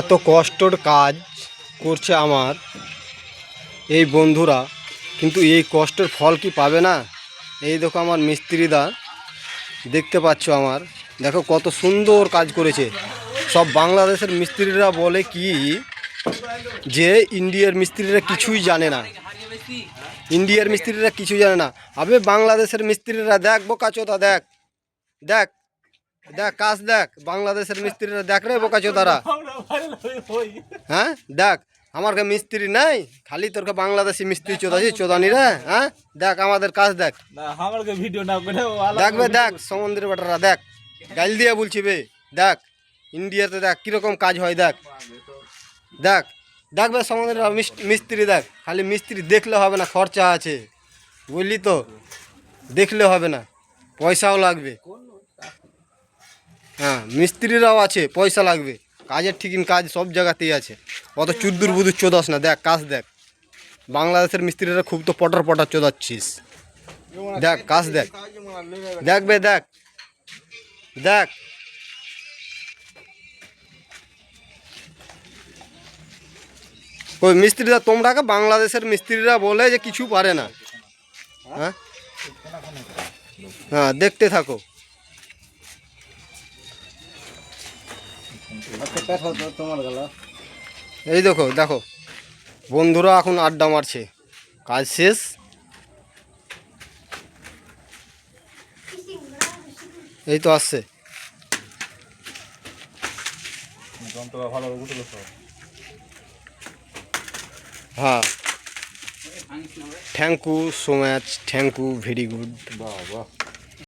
এত কষ্টর কাজ করছে আমার এই বন্ধুরা, কিন্তু এই কষ্টের ফল কি পাবে না? এই দেখো আমার মিস্ত্রিদা, দেখতে পাচ্ছ আমার, দেখো কত সুন্দর কাজ করেছে। সব বাংলাদেশের মিস্ত্রিরা বলে কি যে ইন্ডিয়ার মিস্ত্রিরা কিছুই জানে না, ইন্ডিয়ার মিস্ত্রিরা কিছুই জানে না। আবে বাংলাদেশের মিস্ত্রিরা দেখ বোকাচোদা, দেখ দেখ দেখ কাজ দেখ, বাংলাদেশের মিস্ত্রিরা দেখ রে বোকাচোদারা। হ্যাঁ দেখ, আমার কে মিস্ত্রি নাই, খালি তোর কে বাংলাদেশি মিস্ত্রি চোদাছি চোদানি রে। হ্যাঁ দেখ আমাদের কাজ দেখ, দেখবে দেখ সমুদ্রের বেটারা, দেখ গাইল দিয়ে বলছি বে, দেখ ইন্ডিয়াতে দেখ কিরকম কাজ হয়, দেখ দেখ দেখবে সমুদ্রের মিস্ত্রি, দেখ খালি মিস্ত্রি দেখলে হবে না, খরচা আছে বুঝলি তো, দেখলে হবে না, পয়সাও লাগবে। হ্যাঁ মিস্ত্রিরাও আছে, পয়সা লাগবে, কাজের ঠিকিন কাজ সব জায়গাতেই আছে, অত চুদ্দুর বুদুর চোদাস না। দেখ কাজ দেখ, বাংলাদেশের মিস্ত্রিরা খুব তো পটার পটার চোদাচ্ছিস, দেখ কাজ দেখ, দেখবে দেখ দেখ। ওই মিস্ত্রিরা, তোমরাকে বাংলাদেশের মিস্ত্রিরা বলে যে কিছু পারে না। হ্যাঁ হ্যাঁ দেখতে থাকো। এই দেখো দেখো বন্ধুরা এখন আড্ডা মারছে, কাজ শেষ। এই তো আসছে। হ্যাঁ thank you so much, thank you very good. বাহ বাহ।